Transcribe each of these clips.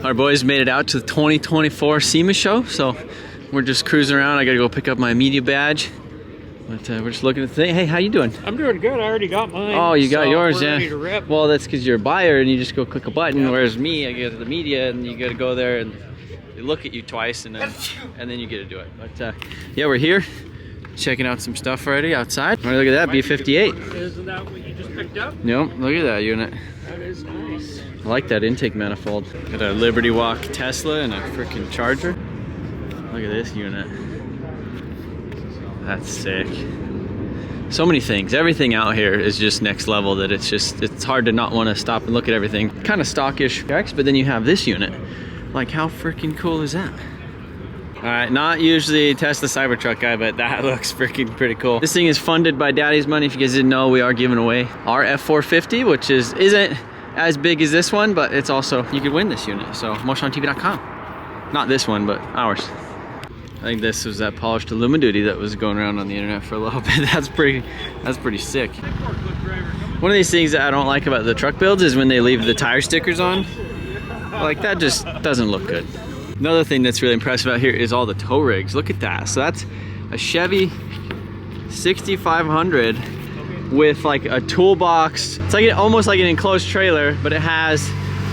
Our boys made it out to the 2024 Sema Show, so we're just cruising around. I gotta go pick up my media badge. But we're just looking at the thing. Hey, how you doing? I'm doing good. I already got mine. Oh, you got yours, we're yeah. ready to rip. Well, that's because you're a buyer and you just go click a button. Whereas me, I get to the media and you got to go there and they look at you twice and then you get to do it. But yeah, we're here checking out some stuff already outside. Look at that B58. Isn't that what you just picked up? Nope, look at that unit. That is nice. I like that intake manifold. Got a Liberty Walk Tesla and a freaking charger. Look at this unit. That's sick. So many things. Everything out here is just next level that it's hard to not want to stop and look at everything. Kind of stockish specs, but then you have this unit. Like, how freaking cool is that? All right, not usually a Tesla Cybertruck guy, but that looks freaking pretty cool. This thing is funded by Daddy's money. If you guys didn't know, we are giving away our F450, which isn't as big as this one, but it's also, you could win this unit. So motionontv.com. Not this one, but ours. I think this was that polished aluminum duty that was going around on the internet for a little bit. That's pretty sick. One of these things that I don't like about the truck builds is when they leave the tire stickers on. Like, that just doesn't look good. Another thing that's really impressive out here is all the tow rigs. Look at that. So that's a Chevy 6500 with like a toolbox. It's like almost like an enclosed trailer, but it has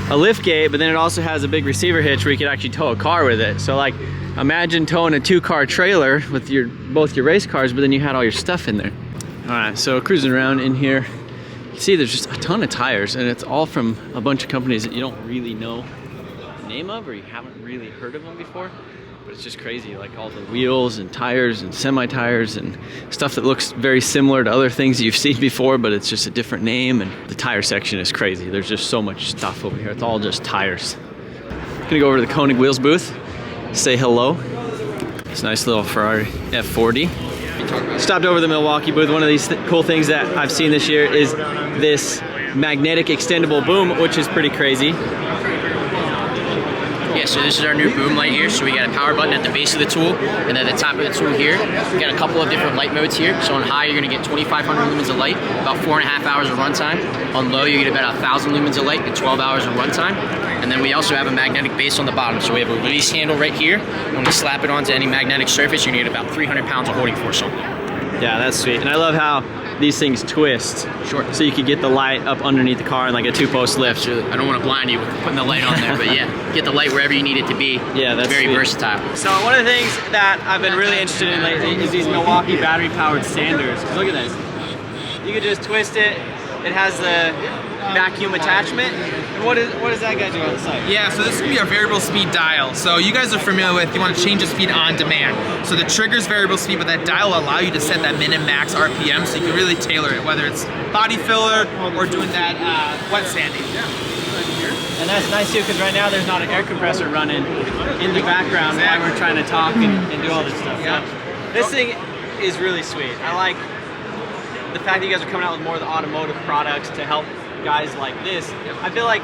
a lift gate, but then it also has a big receiver hitch where you could actually tow a car with it. So like, imagine towing a 2-car trailer with both your race cars, but then you had all your stuff in there. All right, so cruising around in here, you see there's just a ton of tires, and it's all from a bunch of companies that you don't really know the name of, or you haven't really heard of them before. But it's just crazy, like all the wheels and tires and semi-tires and stuff that looks very similar to other things that you've seen before, but it's just a different name. And the tire section is crazy. There's just so much stuff over here. It's all just tires. Gonna go over to the Koenig Wheels booth, say hello. It's a nice little Ferrari F40. Stopped over the Milwaukee booth. One of these cool things that I've seen this year is this magnetic extendable boom, which is pretty crazy. Yeah, so this is our new boom light here. So we got a power button at the base of the tool, and at the top of the tool here, we got a couple of different light modes here. So on high, you're gonna get 2,500 lumens of light, about 4.5 hours of runtime. On low, you get about 1,000 lumens of light and 12 hours of runtime. And then we also have a magnetic base on the bottom. So we have a release handle right here. When we slap it onto any magnetic surface, you're gonna get about 300 pounds of holding force on it. Yeah, that's sweet. And I love how these things twist. Sure. So you could get the light up underneath the car in like a 2-post lift. Absolutely. I don't want to blind you with putting the light on there, but yeah, get the light wherever you need it to be. Yeah, that's very sweet. Versatile. So one of the things that I've been really interested in lately is these Milwaukee battery-powered sanders. 'Cause look at this. You could just twist it. It has the vacuum attachment. And what does that guy do on the side? Yeah, so this is gonna be a variable speed dial. So you guys are familiar with, you want to change the speed on demand. So the trigger's variable speed, but that dial will allow you to set that min and max RPM, so you can really tailor it, whether it's body filler or doing that wet sanding. Yeah. And that's nice too, because right now there's not an air compressor running in the background while we're trying to talk and do all this stuff. Yeah. So this thing is really sweet. I like the fact that you guys are coming out with more of the automotive products to help guys like this. I feel like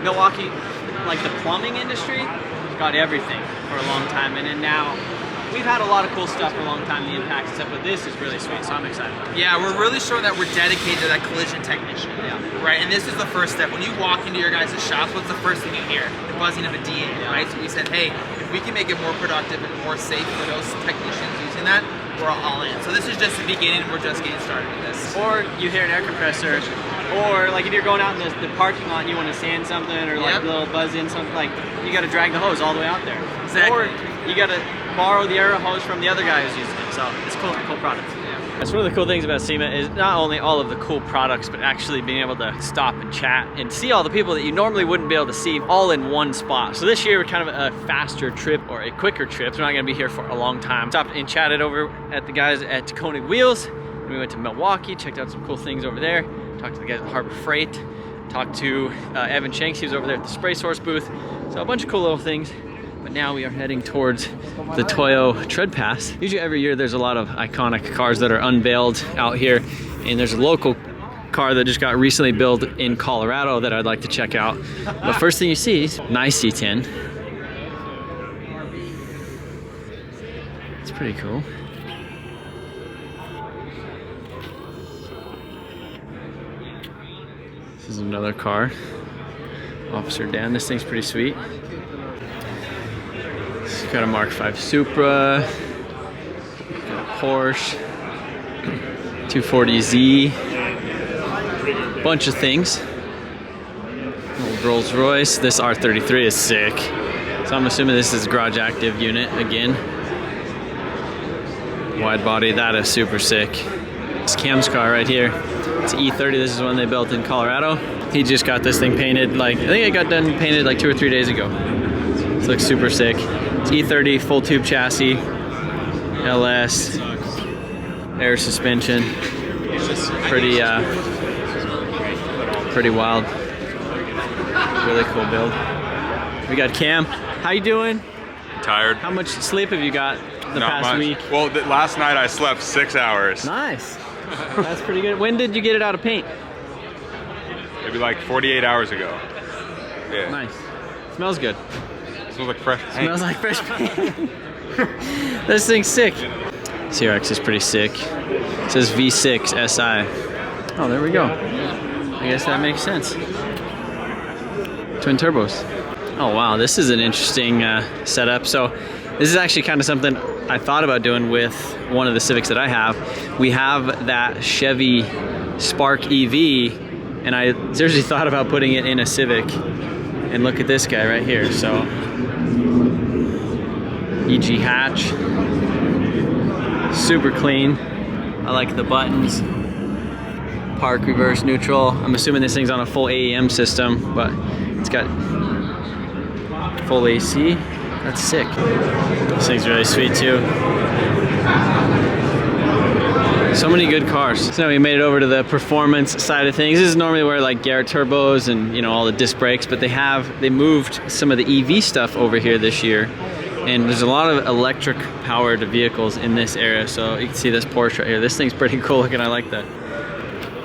Milwaukee, like the plumbing industry, got everything for a long time, and then now we've had a lot of cool stuff for a long time, the impacts and stuff, but this is really sweet, so I'm excited. Yeah, we're really showing that we're dedicated to that collision technician. Yeah. Right, and this is the first step. When you walk into your guys' shops, what's the first thing you hear? The buzzing of a D8, right? So we said, hey, if we can make it more productive and more safe for those technicians using that, we're all in. So this is just the beginning, we're just getting started with this. Or you hear an air compressor, or like if you're going out in the parking lot and you want to sand something, or like a little buzz in something, like you got to drag the hose all the way out there. Exactly. Or you got to borrow the air hose from the other guy who's using it. So it's cool product. That's one of the cool things about Sema is not only all of the cool products, but actually being able to stop and chat and see all the people that you normally wouldn't be able to see all in one spot. So this year we're kind of a faster trip, or a quicker trip. So we're not gonna be here for a long time. Stopped and chatted over at the guys at Koenig Wheels. We went to Milwaukee, checked out some cool things over there. Talked to the guys at Harbor Freight. Talked to Evan Shanks, he was over there at the Spray Source booth. So a bunch of cool little things. But now we are heading towards the Toyo treadpass. Usually every year there's a lot of iconic cars that are unveiled out here, and there's a local car that just got recently built in Colorado that I'd like to check out. But first thing you see is nice C10. It's pretty cool. This is another car. Officer Dan, this thing's pretty sweet. It's got a Mark V Supra, got a Porsche, 240Z, bunch of things. Old Rolls Royce. This R33 is sick. So I'm assuming this is garage active unit again. Wide body, that is super sick. It's Cam's car right here. It's E30, this is one they built in Colorado. He just got this thing painted like, I think it got done painted like 2 or 3 days ago. This looks super sick. It's E30 full tube chassis, LS, air suspension. Pretty, pretty wild. Really cool build. We got Cam. How you doing? Tired. How much sleep have you got the Not past much. week? Well, last night I slept 6 hours. Nice. That's pretty good. When did you get it out of paint? Maybe like 48 hours ago. Yeah. Nice. Smells good. Smells like fresh paint. Smells like fresh paint. This thing's sick. CRX is pretty sick. It says V6 SI. Oh, there we go. I guess that makes sense. Twin turbos. Oh wow, this is an interesting setup. So this is actually kind of something I thought about doing with one of the Civics that I have. We have that Chevy Spark EV, and I seriously thought about putting it in a Civic. And look at this guy right here. So EG hatch, super clean. I like the buttons. Park, reverse, neutral. I'm assuming this thing's on a full AEM system, but it's got full AC. That's sick. This thing's really sweet too. So many good cars. So now we made it over to the performance side of things. This is normally where like Garrett turbos and all the disc brakes, but they moved some of the EV stuff over here this year. And there's a lot of electric powered vehicles in this area. So you can see this Porsche right here. This thing's pretty cool looking. I like that.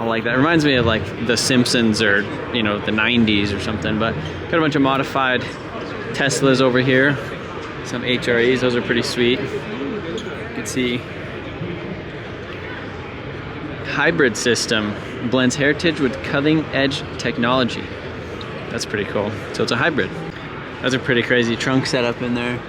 I like that. It reminds me of like the Simpsons or the 90s or something. But got a bunch of modified Teslas over here. Some HREs, those are pretty sweet. You can see hybrid system blends heritage with cutting edge technology. That's pretty cool. So it's a hybrid. That's a pretty crazy trunk setup in there.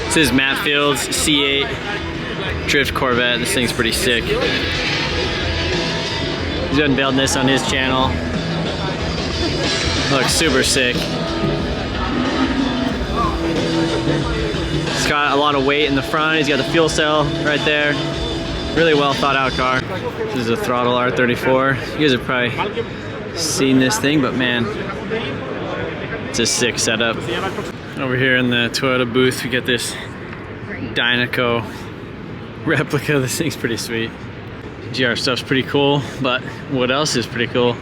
This is Matt Field's C8 Drift Corvette. This thing's pretty sick. He's been building this on his channel. Looks super sick. It's got a lot of weight in the front. He's got the fuel cell right there. Really well thought out car. This is a throttle R34. You guys have probably seen this thing, but man, it's a sick setup. Over here in the Toyota booth, we get this Dynaco replica. This thing's pretty sweet. GR stuff's pretty cool, but what else is pretty cool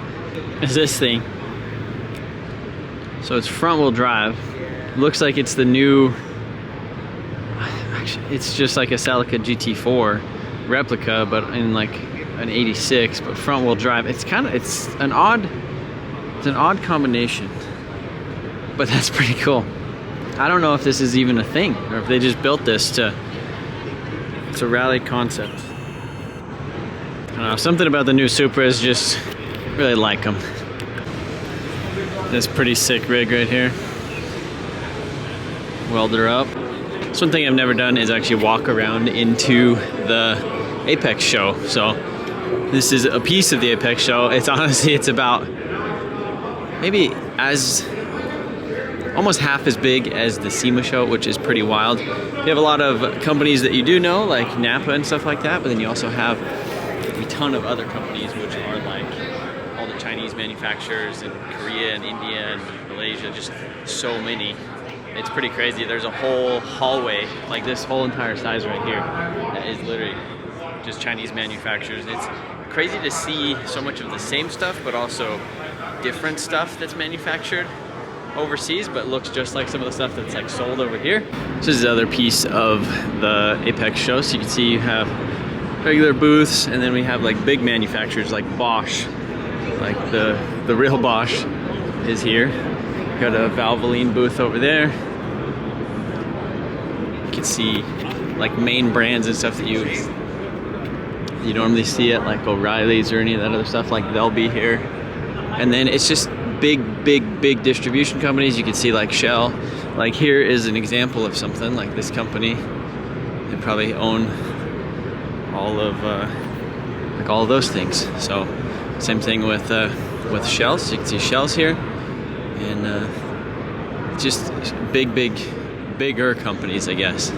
is this thing. So it's front wheel drive. Looks like it's the new, actually, it's just like a Celica GT4 replica, but in like an 86, but front wheel drive. It's an odd combination, but that's pretty cool. I don't know if this is even a thing or if they just built this it's a rally concept. I don't know, something about the new Supras, just really like them. This pretty sick rig right here. Welded her up. So one thing I've never done is actually walk around into the Apex show. So this is a piece of the Apex show. It's honestly, it's about maybe almost half as big as the Sema Show, which is pretty wild. You have a lot of companies that you do know, like Napa and stuff like that, but then you also have a ton of other companies, which are like all the Chinese manufacturers in Korea and India and Malaysia, just so many. It's pretty crazy. There's a whole hallway, like this whole entire size right here, that is literally just Chinese manufacturers. It's crazy to see so much of the same stuff, but also different stuff that's manufactured overseas, but looks just like some of the stuff that's like sold over here. This is the other piece of the Apex show. So you can see you have regular booths, and then we have like big manufacturers like Bosch, like the real Bosch is here. Got a Valvoline booth over there. can see like main brands and stuff that you normally see at like O'Reilly's or any of that other stuff. Like they'll be here, and then it's just big distribution companies. You can see like Shell. Like here is an example of something like this company. They probably own all of like all of those things. So same thing with Shell. So you can see Shell's here, and just bigger companies, I guess.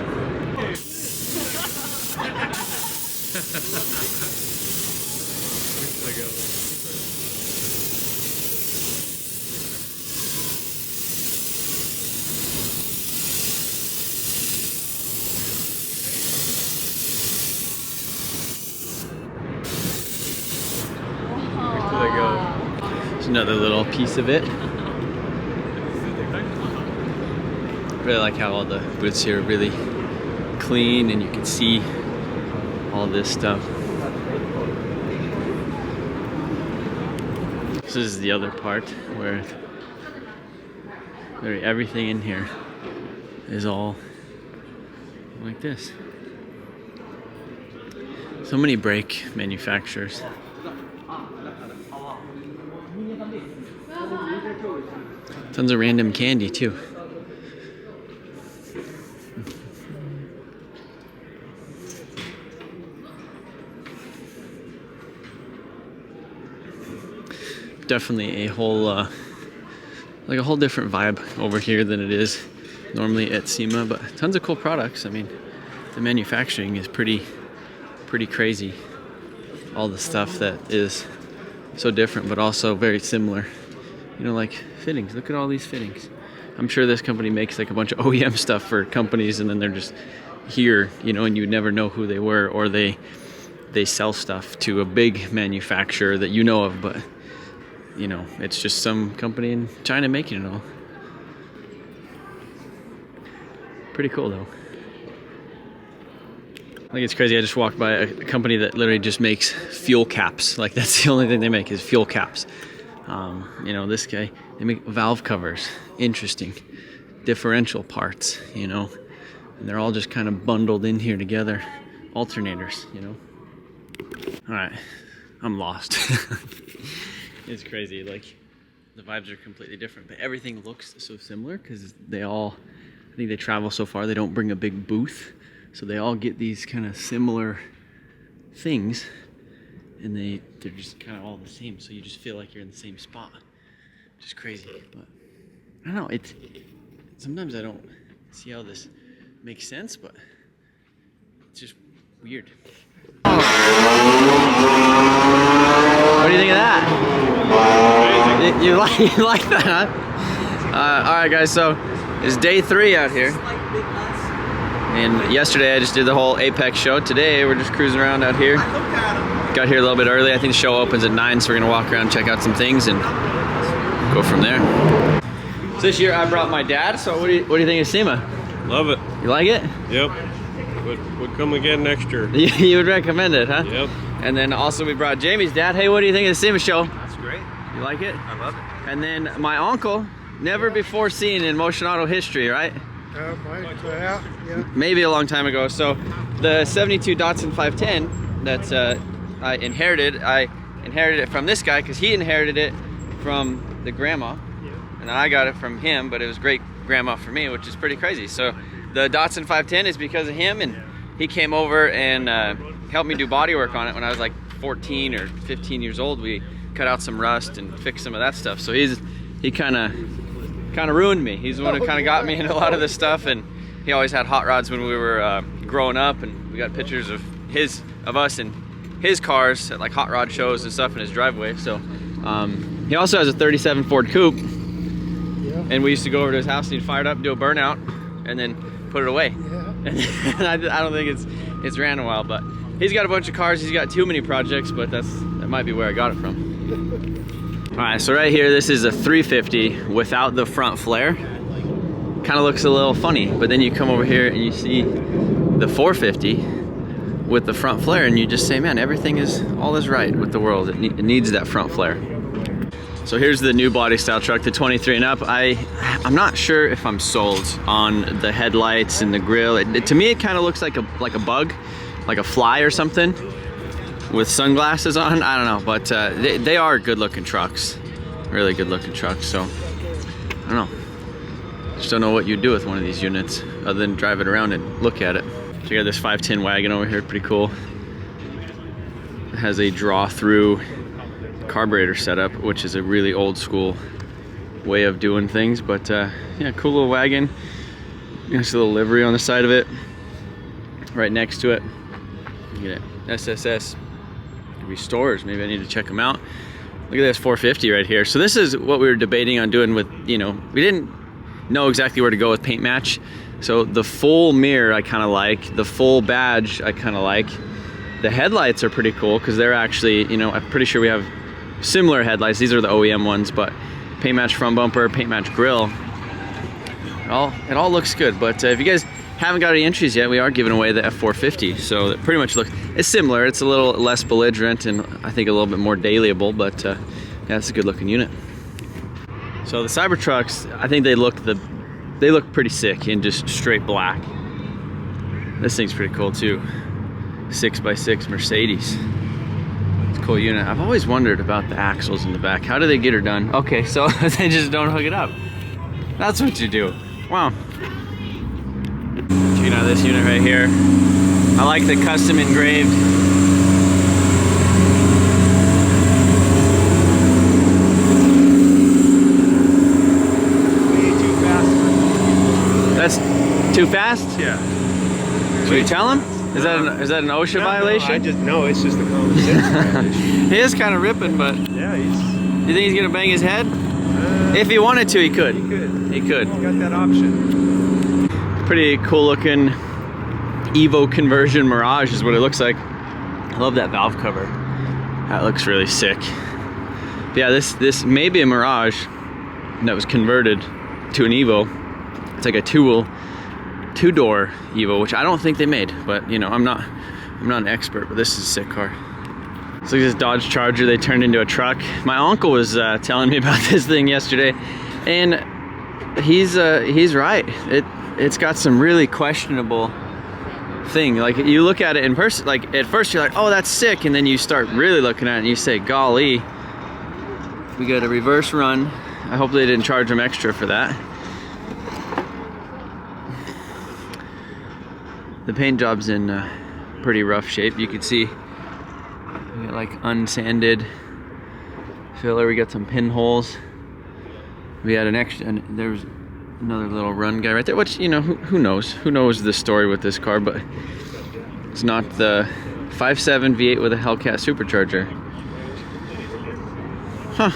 Another little piece of it. Really like how all the booths here are really clean and you can see all this stuff. This is the other part where everything in here is all like this. So many brake manufacturers. Tons of random candy too. Definitely a whole like a whole different vibe over here than it is normally at Sema, but tons of cool products. I mean, the manufacturing is pretty crazy. All the stuff that is so different but also very similar. You know, like fittings. Look at all these fittings. I'm sure this company makes like a bunch of OEM stuff for companies, and then they're just here, you know, and you never know who they were, or they sell stuff to a big manufacturer that you know of, but you know, it's just some company in China making it all. Pretty cool though. I think it's crazy. I just walked by a company that literally just makes fuel caps. Like that's the only thing they make is fuel caps. You know, this guy, they make valve covers. Interesting. Differential parts, you know, and they're all just kind of bundled in here together. Alternators, you know. All right, I'm lost. It's crazy. Like the vibes are completely different, but everything looks so similar because they all, I think they travel so far. They don't bring a big booth, so they all get these kind of similar things. And they're just kind of all the same, so you just feel like you're in the same spot, which is crazy. But I don't know, sometimes I don't see how this makes sense, but it's just weird. What do you think of that? You like that, huh? All right, guys. So it's day 3 out here, and yesterday I just did the whole Apex show. Today we're just cruising around out here. Got here a little bit early. I think the show opens at 9, so we're gonna walk around, check out some things, and go from there. So this year I brought my dad. So what do you think of Sema? Love it. You like it? Yep. Would come again next year. You would recommend it, huh? Yep. And then also we brought Jamie's dad. Hey, what do you think of the Sema Show? That's great. You like it? I love it. And then my uncle, never before seen in motion auto history, right? Yeah. Maybe a long time ago. So the 72 Datsun 510 that I inherited it from this guy because he inherited it from the grandma, and I got it from him, but it was great grandma for me, which is pretty crazy. So the Datsun 510 is because of him, and he came over and helped me do body work on it when I was like 14 or 15 years old. We cut out some rust and fixed some of that stuff. So he kind of ruined me. He's the one who kind of got me into a lot of this stuff, and he always had hot rods when we were growing up, and we got pictures of us in his cars at like hot rod shows and stuff in his driveway. So he also has a 37 Ford Coupe, and we used to go over to his house and he'd fire it up, do a burnout, and then put it away. And I don't think it's ran a while, but he's got a bunch of cars. He's got too many projects, but that might be where I got it from. All right, so right here, this is a 350 without the front flare. Kind of looks a little funny, but then you come over here and you see the 450 with the front flare, and you just say, man, all is right with the world. It needs that front flare. So here's the new body style truck, the 23 and up. I'm not sure if I'm sold on the headlights and the grille. To me, it kind of looks like a bug, like a fly or something, with sunglasses on. I don't know, but they are good looking trucks, really good looking trucks. So I don't know, just don't know what you'd do with one of these units other than drive it around and look at it. So you got this 510 wagon over here, pretty cool. It has a draw through carburetor setup, which is a really old school way of doing things, but yeah, cool little wagon. Nice little livery on the side of it. Right next to it, you get it, SSS Restores. Maybe I need to check them out. Look at this 450 right here. So this is what we were debating on doing with, you know, we didn't know exactly where to go with paint match. So the full mirror I kind of like, the full badge I kind of like. The headlights are pretty cool because they're actually, you know, I'm pretty sure we have similar headlights. These are the OEM ones, but paint match front bumper, paint match grille. It all looks good. But if you guys haven't got any entries yet, we are giving away the F450. So it pretty much looks, it's similar. It's a little less belligerent and I think a little bit more dailyable, but yeah, it's a good looking unit. So the Cybertrucks, I think they look pretty sick in just straight black. This thing's pretty cool too. 6x6 Mercedes. It's a cool unit. I've always wondered about the axles in the back. How do they get her done? Okay, so they just don't hook it up. That's what you do. Wow. Checking out this unit right here. I like the custom engraved. Way too fast. That's too fast? Yeah. Should we tell him? Is that an OSHA violation? No, it's just the common sense violation. He is kind of ripping, but Yeah, you think he's gonna bang his head? If he wanted to, he could. he could. He could. He's got that option. Pretty cool looking Evo conversion Mirage is what it looks like. I love that valve cover. That looks really sick. But yeah, this may be a Mirage that was converted to an Evo. It's like a two-door Evo, which I don't think they made, but you know, I'm not an expert, but this is a sick car. So look at this Dodge Charger they turned into a truck. My uncle was telling me about this thing yesterday, and he's right. It's got some really questionable thing. Like you look at it in person, like at first you're like, oh, that's sick, and then you start really looking at it and you say, golly, we got a reverse run. I hope they didn't charge them extra for that. The paint job's in pretty rough shape. You can see we got like unsanded filler. We got some pinholes. We had an extra, and there was another little run guy right there, which, you know, who knows? Who knows the story with this car, but it's not the 5.7 V8 with a Hellcat supercharger. Huh,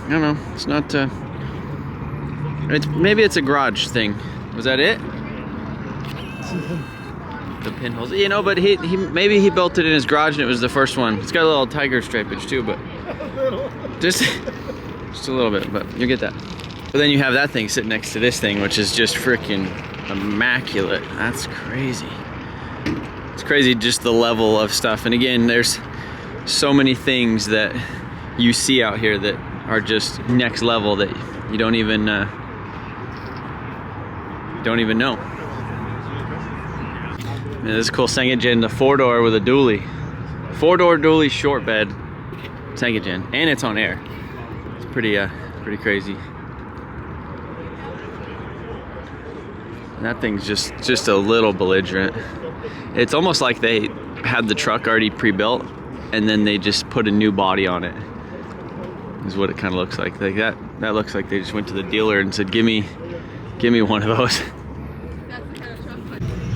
I don't know. It's not, maybe it's a garage thing. Was that it? The pinholes, you know, but he maybe he built it in his garage and it was the first one. It's got a little tiger stripage too, but just a little bit, but you'll get that. But then you have that thing sitting next to this thing, which is just freaking immaculate. That's crazy. It's crazy just the level of stuff. And again, there's so many things that you see out here that are just next level that you don't even know. Yeah, this is cool Sengagen, the 4-door with a dually. 4-door dually short bed Sengagen, and it's on air. It's pretty crazy. And that thing's just a little belligerent. It's almost like they had the truck already pre-built and then they just put a new body on it. Is what it kind of looks like. Like that looks like they just went to the dealer and said, give me one of those.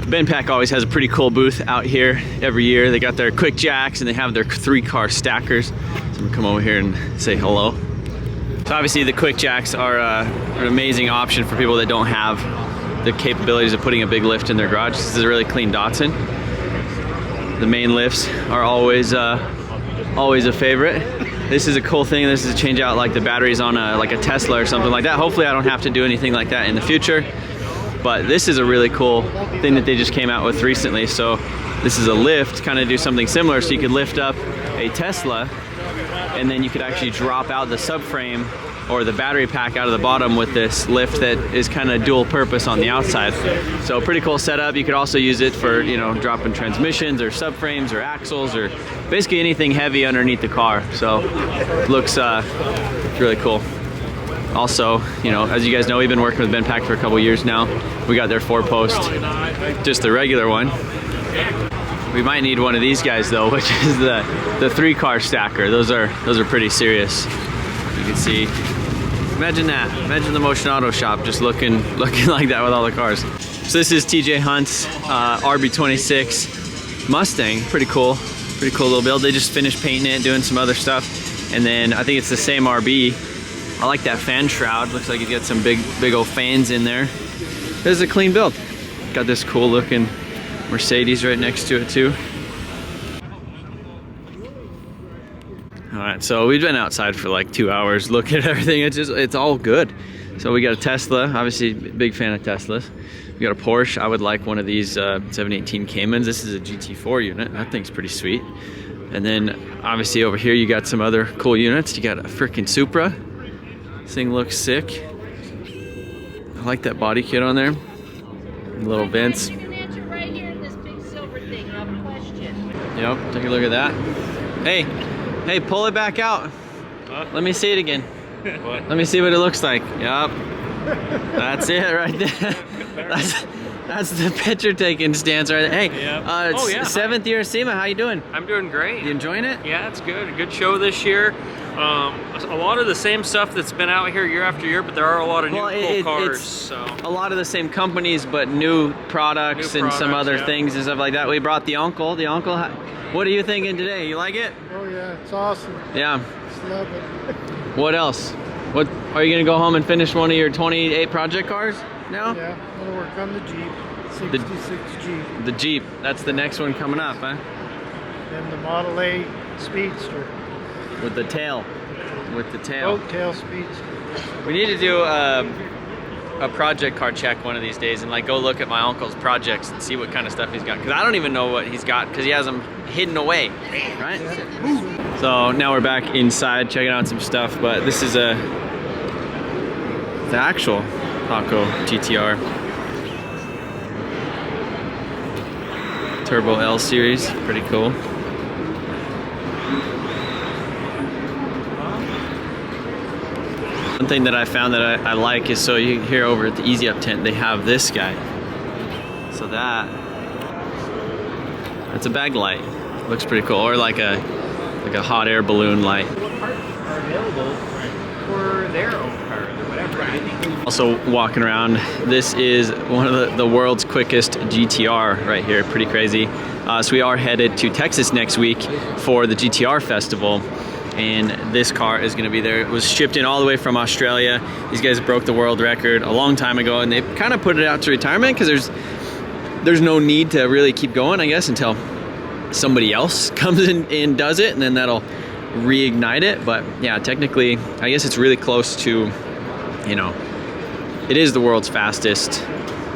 Benpack always has a pretty cool booth out here every year. They got their quick jacks and they have their 3-car stackers. So I'm gonna come over here and say hello. So obviously the quick jacks are an amazing option for people that don't have the capabilities of putting a big lift in their garage. This is a really clean Datsun. The main lifts are always a favorite. This is a cool thing. This is to change out like the batteries on like a Tesla or something like that. Hopefully I don't have to do anything like that in the future. But this is a really cool thing that they just came out with recently. So this is a lift, kind of do something similar. So you could lift up a Tesla and then you could actually drop out the subframe or the battery pack out of the bottom with this lift that is kind of dual purpose on the outside. So pretty cool setup. You could also use it for, you know, dropping transmissions or subframes or axles or basically anything heavy underneath the car. So looks really cool. Also, you know, as you guys know, we've been working with Benpack for a couple years now. We got their 4-post, just the regular one. We might need one of these guys though, which is the 3-car stacker. Those are pretty serious. You can see. Imagine that. Imagine the Motion Auto shop just looking like that with all the cars. So this is TJ Hunt's RB26 Mustang. Pretty cool little build. They just finished painting it, doing some other stuff, and then I think it's the same RB. I like that fan shroud. Looks like he's got some big old fans in there. This is a clean build. Got this cool looking Mercedes right next to it too. All right, so we've been outside for like 2 hours looking at everything. It's all good. So we got a Tesla, obviously big fan of Teslas. We got a Porsche. I would like one of these 718 Caymans. This is a GT4 unit. That thing's pretty sweet. And then obviously over here you got some other cool units. You got a freaking Supra. This thing looks sick. I like that body kit on there. Little vents. You can answer right here in this big silver thing. You have a question. Yep, take a look at that. Hey, pull it back out. Let me see it again. What? Let me see what it looks like. Yep. That's it right there. That's the picture taking stance right there. Hey, Yep. Oh, yeah, 7th year Sema, how you doing? I'm doing great. You enjoying it? Yeah, it's good. A good show this year. A lot of the same stuff that's been out here year after year, but there are a lot of new cool cars. So a lot of the same companies, but new products and some other things and stuff like that. We brought the uncle. What are you thinking today? You like it? Oh yeah, it's awesome. Yeah. Just love it. What else? What are you gonna go home and finish one of your 28 project cars now? Yeah, I'm gonna work on the Jeep, 66 Jeep, The Jeep. That's the next one coming up, huh? and the Model A Speedster, With the tail. With the tail. boat tail Speedster. We need to do a project car check one of these days and like go look at my uncle's projects and see what kind of stuff he's got. Because I don't even know what he's got because he has them hidden away, right? So now we're back inside checking out some stuff, but this is the actual Taco GTR. Turbo L series, pretty cool. One thing that I found that I like is, so you hear over at the Easy Up tent, they have this guy. So that's a bag light. Looks pretty cool, or like a hot air balloon light. What parts are available for their own cars or whatever? I think Also walking around, this is one of the world's quickest GTR right here, pretty crazy. So we are headed to Texas next week for the GTR festival, and this car is gonna be there. It was shipped in all the way from Australia. These guys broke the world record a long time ago, and they kind of put it out to retirement because there's no need to really keep going, I guess, until somebody else comes in and does it, and then that'll reignite it. But yeah, technically, I guess it's really close to, you know, it is the world's fastest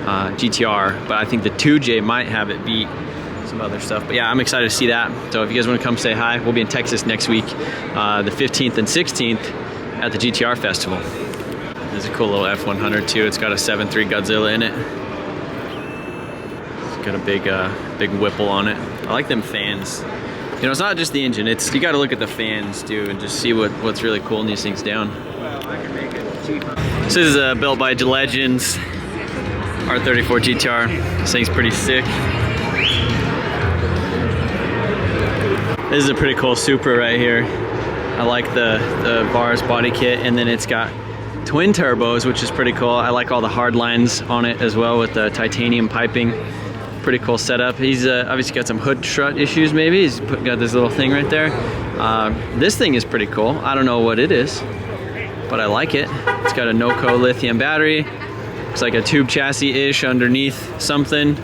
GTR, but I think the 2J might have it beat some other stuff. But yeah, I'm excited to see that. So if you guys want to come say hi, we'll be in Texas next week, the 15th and 16th at the GTR festival. There's a cool little F100 too. It's got a 7.3 Godzilla in it. It's got a big Whipple on it. I like them fans. You know, it's not just the engine. It's, you got to look at the fans too and just see what's really cool in these things down. This is built by Legends R34 GTR. This thing's pretty sick. This is a pretty cool Supra right here. I like the Vars body kit, and then it's got twin turbos, which is pretty cool. I like all the hard lines on it as well with the titanium piping. Pretty cool setup. He's obviously got some hood strut issues maybe. He's got this little thing right there. This thing is pretty cool. I don't know what it is, but I like it. It's got a NOCO lithium battery. Looks like a tube chassis-ish underneath something,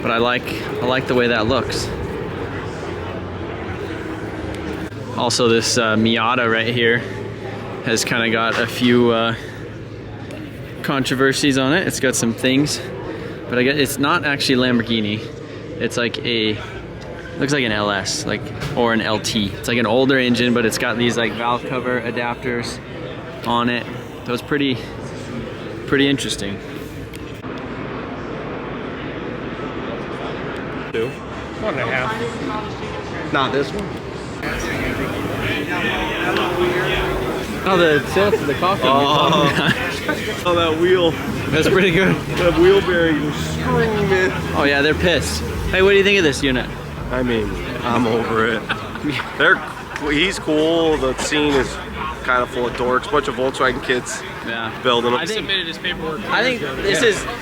but I like the way that looks. Also, this Miata right here has kind of got a few controversies on it. It's got some things, but I guess it's not actually Lamborghini. It's like a looks like an LS, like, or an LT. It's like an older engine, but it's got these like valve cover adapters on it. So it's pretty interesting. 2. 1.5. Not this one. Oh, the tilt of the coffin. Oh, that wheel. That's pretty good. That wheel bearing was screaming. Oh yeah, they're pissed. Hey, what do you think of this unit? I mean, I'm over it. He's cool. The scene is kind of full of dorks. Bunch of Volkswagen kids building them. I think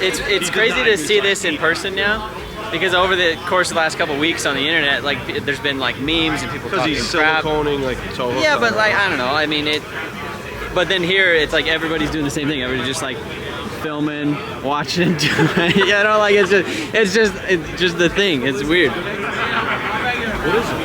it's crazy to see this in person now, because over the course of the last couple of weeks on the internet, like there's been like memes and people talking crap. Siliconing like Toyo. Yeah, but like I don't know. I mean it. But then here it's like everybody's doing the same thing. Everybody's just like filming, watching. You know, like it's just the thing. It's weird. What is it?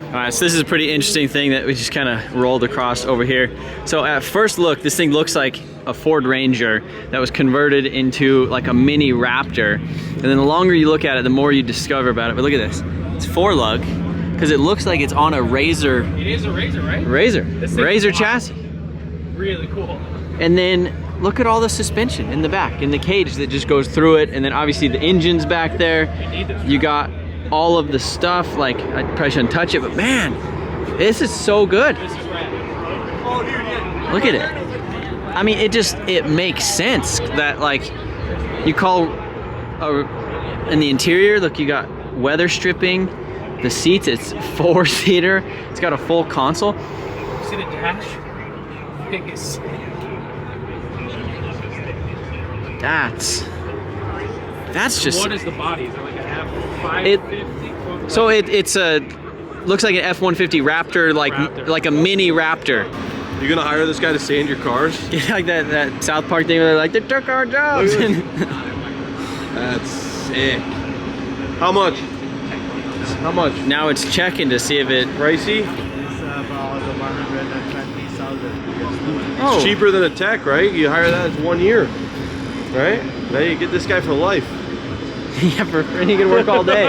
All right, so this is a pretty interesting thing that we just kind of rolled across over here. So at first look, this thing looks like a Ford Ranger that was converted into like a mini Raptor. And then the longer you look at it, the more you discover about it. But look at this. It's 4-lug because it looks like it's on a Razor. It is a Razor, right? Razor chassis. Really cool. And then look at all the suspension in the back, in the cage that just goes through it. And then obviously the engine's back there. You got all of the stuff, like I probably shouldn't touch it, but man, this is so good. Look at it. I mean, it makes sense that like you call in the interior, look, you got weather stripping, the seats, it's 4-seater, it's got a full console. See the dash? Biggest. That's just. What is the body? Is it like a F550? So it's a looks like an F-150 Raptor, like a mini Raptor. You gonna hire this guy to sand your cars? Yeah, like that South Park thing where they're like, they took our jobs. That's sick. How much? How much? Now it's checking to see if it Pricey? It's about 120,000. Oh. It's cheaper than a Tech, right? You hire that, it's 1 year, right? Now you get this guy for life. Yeah, and he can work all day.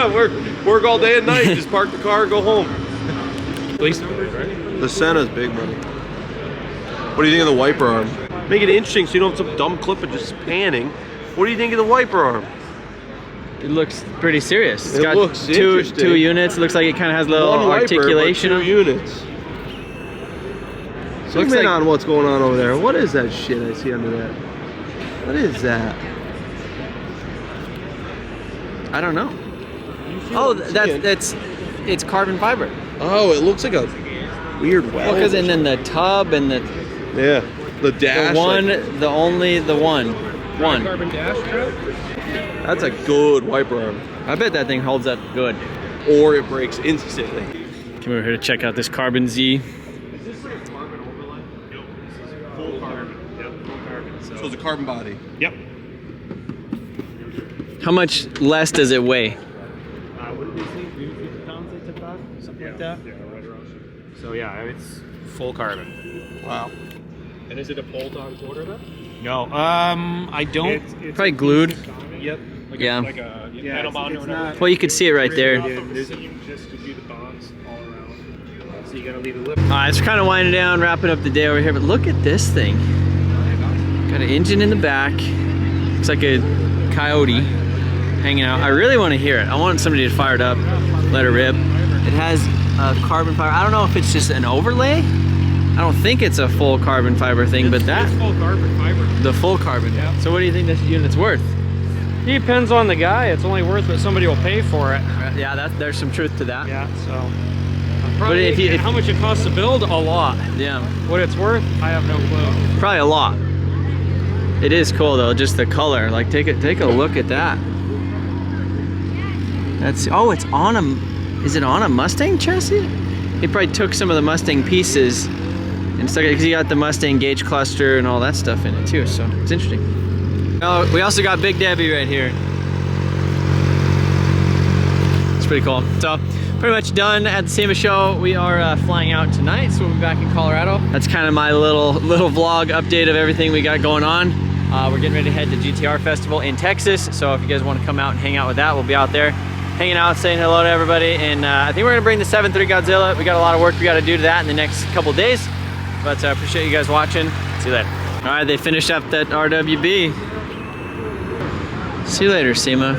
work all day and night. Just park the car and go home. At least, right? The Senna's big money. What do you think of the wiper arm? Make it interesting so you don't have some dumb clip of just panning. What do you think of the wiper arm? It looks pretty serious. It's It got looks two interesting. units. It looks like it kind of has a little One wiper, articulation. but 2 units. Zoom in on what's going on over there. What is that shit I see under that? What is that? I don't know. Oh, it's carbon fiber. Oh, it looks like a weird weld. Because and then the tub and the the dash. the one, like, the one. Carbon dash strap? that's a good wiper arm. I bet that thing holds up good. Or it breaks instantly. Come over here to check out this Carbon Z. Is this like a carbon overlay? Nope. This is full carbon. Yep, full carbon. So it's a carbon body. Yep. How much less does it weigh? What did they say? 350 pounds they took off? Something like that? Yeah, right around. So yeah, it's full carbon. Wow. And is it a bolt-on quarter then? No. I don't. It's Probably glued. Yep. Like Yeah. Like a metal bond or whatever. Well, you could see it right there. Just to do the bonds all around. So you gotta leave the lip. All right, it's kind of winding down, wrapping up the day over here. But look at this thing. Got an engine in the back. Looks like a Coyote hanging out. I really want to hear it. I want somebody to fire it up, let it rip. It has a carbon fiber. I don't know if it's just an overlay. I don't think it's a full carbon fiber thing, but that. It's full carbon fiber. The full carbon. Yeah. So what do you think this unit's worth? It depends on the guy. It's only worth what somebody will pay for it. Yeah, there's some truth to that. Yeah, so. But if how much it costs to build? A lot. Yeah. What it's worth? I have no clue. Probably a lot. It is cool though, just the color. Like take a look at that. That's it's on a. Is it on a Mustang chassis? He probably took some of the Mustang pieces and stuck it because he got the Mustang gauge cluster and all that stuff in it too. So it's interesting. Oh, we also got Big Debbie right here. It's pretty cool. So pretty much done at the Sema Show. We are flying out tonight, so we'll be back in Colorado. That's kind of my little vlog update of everything we got going on. We're getting ready to head to GTR Festival in Texas, so if you guys want to come out and hang out with that, we'll be out there. hanging out, saying hello to everybody, and I think we're gonna bring the 7.3 Godzilla. We got a lot of work we got to do to that in the next couple days, but I appreciate you guys watching. See you later. All right, they finished up that RWB. See you later, Sema.